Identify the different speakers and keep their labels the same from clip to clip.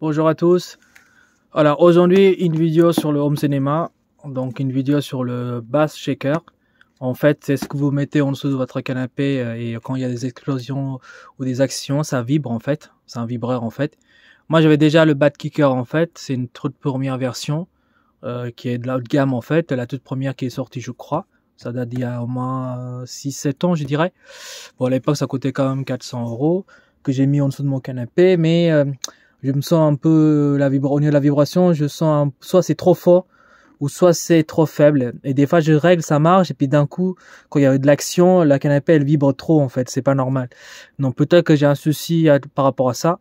Speaker 1: Bonjour à tous. Alors aujourd'hui une vidéo sur le home cinéma, donc une vidéo sur le bass shaker. En fait c'est ce que vous mettez en dessous de votre canapé et quand il y a des explosions ou des actions ça vibre en fait, c'est un vibreur en fait. Moi j'avais déjà le Bat Kicker en fait, c'est une toute première version qui est de la haute gamme en fait, la toute première qui est sortie je crois. Ça date d'il y a au moins 6-7 ans je dirais. Bon à l'époque ça coûtait quand même 400 €, que j'ai mis en dessous de mon canapé, mais je me sens un peu au niveau de la vibration, je sens soit c'est trop fort ou soit c'est trop faible. Et des fois je règle, ça marche, et puis d'un coup, quand il y a de l'action, la canapé elle vibre trop en fait, c'est pas normal. Donc peut-être que j'ai un souci par rapport à ça.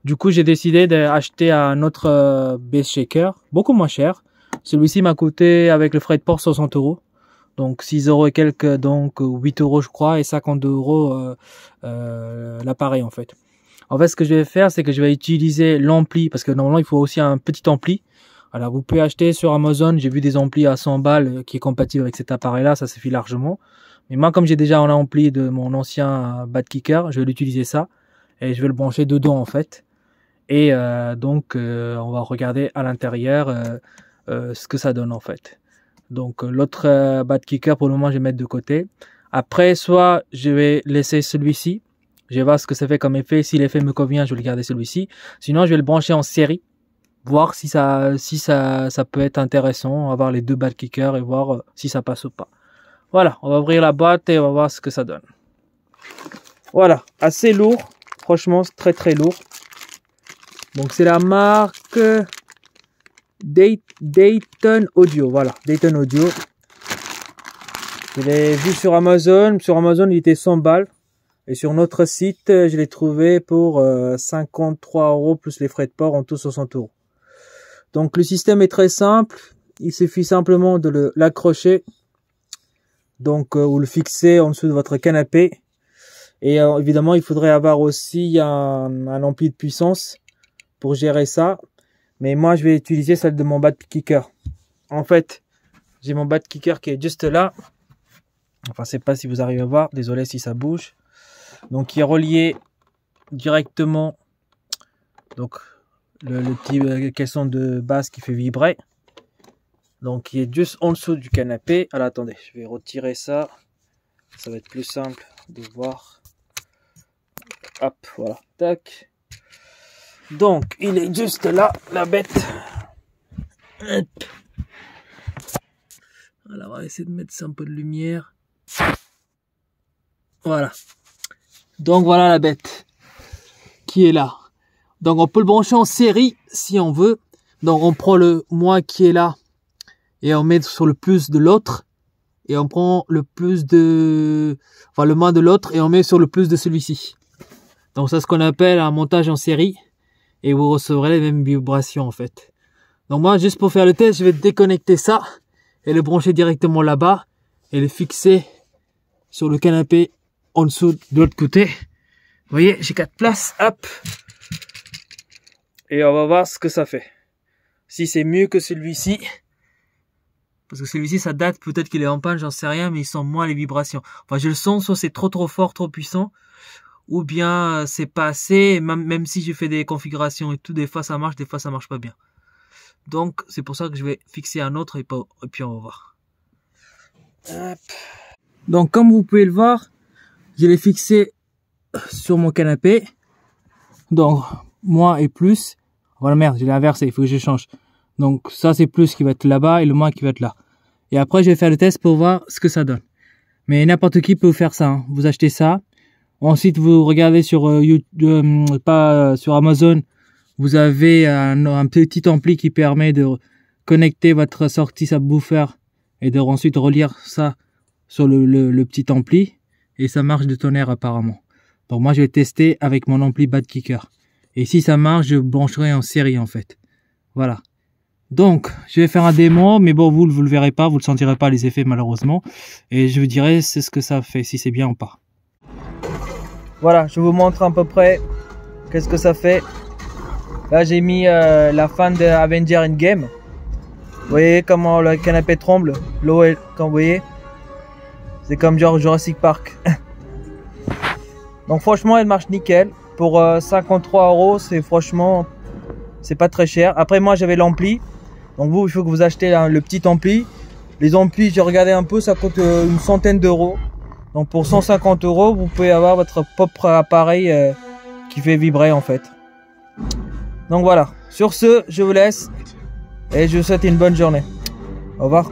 Speaker 1: Du coup j'ai décidé d'acheter un autre bass shaker, beaucoup moins cher. Celui-ci m'a coûté avec le frais de port 60 €. Donc 6 € et quelques, donc 8 € je crois, et 52 € l'appareil en fait. En fait, ce que je vais faire, c'est que je vais utiliser l'ampli, parce que normalement, il faut aussi un petit ampli. Alors, vous pouvez acheter sur Amazon, j'ai vu des amplis à 100 balles qui est compatible avec cet appareil-là, ça suffit largement. Mais moi, comme j'ai déjà un ampli de mon ancien Bat Kicker, je vais l'utiliser ça, et je vais le brancher dedans, en fait. Et donc, on va regarder à l'intérieur ce que ça donne, en fait. Donc, l'autre Bat Kicker, pour le moment, je vais mettre de côté. Après, soit je vais laisser celui-ci, je vais voir ce que ça fait comme effet. Si l'effet me convient, je vais le garder celui-ci. Sinon, je vais le brancher en série, voir si ça peut être intéressant, avoir les deux Bat Kicker et voir si ça passe ou pas. Voilà, on va ouvrir la boîte et on va voir ce que ça donne. Voilà, assez lourd, franchement, très très lourd. Donc c'est la marque Dayton Audio, voilà, Dayton Audio. Je l'ai vu sur Amazon. Sur Amazon, il était 100 balles. Et sur notre site, je l'ai trouvé pour 53 € plus les frais de port, en tout 60 €. Donc le système est très simple. Il suffit simplement de l'accrocher, donc ou le fixer en dessous de votre canapé. Et évidemment, il faudrait avoir aussi un ampli de puissance pour gérer ça. Mais moi, je vais utiliser celle de mon Bat Kicker. En fait, j'ai mon Bat Kicker qui est juste là. Enfin, je sais pas si vous arrivez à voir. Désolé si ça bouge. Donc il est relié directement, donc le petit caisson de basse qui fait vibrer, donc il est juste en dessous du canapé. Alors attendez, je vais retirer ça, ça va être plus simple de voir. Hop, voilà, tac. Donc il est juste là, la bête. Hop. Voilà, on va essayer de mettre ça un peu de lumière. Voilà. Donc voilà la bête qui est là. Donc on peut le brancher en série si on veut. Donc on prend le moins qui est là et on met sur le plus de l'autre. Et on prend le plus de... Enfin le moins de l'autre et on met sur le plus de celui-ci. Donc c'est ce qu'on appelle un montage en série. Et vous recevrez les mêmes vibrations en fait. Donc moi juste pour faire le test, je vais déconnecter ça. Et le brancher directement là-bas. Et le fixer sur le canapé en dessous de l'autre côté. Vous voyez, j'ai 4 places, hop. Et on va voir ce que ça fait. Si c'est mieux que celui-ci. Parce que celui-ci, ça date, peut-être qu'il est en panne, j'en sais rien, mais il sent moins les vibrations. Enfin, je le sens, soit c'est trop fort, trop puissant, ou bien c'est pas assez, même si je fais des configurations et tout, des fois ça marche pas bien. Donc, c'est pour ça que je vais fixer un autre et puis on va voir. Hop. Donc, comme vous pouvez le voir, je l'ai fixé sur mon canapé. Donc, moins et plus. Voilà, merde, je l'ai inversé, il faut que je change. Donc, ça, c'est plus qui va être là-bas et le moins qui va être là. Et après, je vais faire le test pour voir ce que ça donne. Mais n'importe qui peut faire ça, hein. Vous achetez ça. Ensuite, vous regardez sur YouTube, sur Amazon. Vous avez un petit ampli qui permet de connecter votre sortie subwoofer et de ensuite relire ça sur le petit ampli. Et ça marche de tonnerre apparemment. Donc moi je vais tester avec mon ampli Bat Kicker. Et si ça marche, je brancherai en série en fait. Voilà. Donc je vais faire un démo, mais bon vous le verrez pas, vous le sentirez pas les effets malheureusement. Et je vous dirai c'est ce que ça fait, si c'est bien ou pas. Voilà, je vous montre à peu près qu'est-ce que ça fait. Là j'ai mis la fin de Avengers Endgame. Vous voyez comment le canapé tremble, l'eau est, comme vous voyez. C'est comme genre Jurassic Park. Donc franchement elle marche nickel. Pour 53 €, c'est franchement C'est pas très cher. Après moi j'avais l'ampli. Donc vous, il faut que vous achetez le petit ampli. Les amplis, j'ai regardé un peu, ça coûte une centaine d'euros. Donc pour 150 euros, vous pouvez avoir votre propre appareil qui fait vibrer en fait. Donc voilà. Sur ce, je vous laisse et je vous souhaite une bonne journée. Au revoir.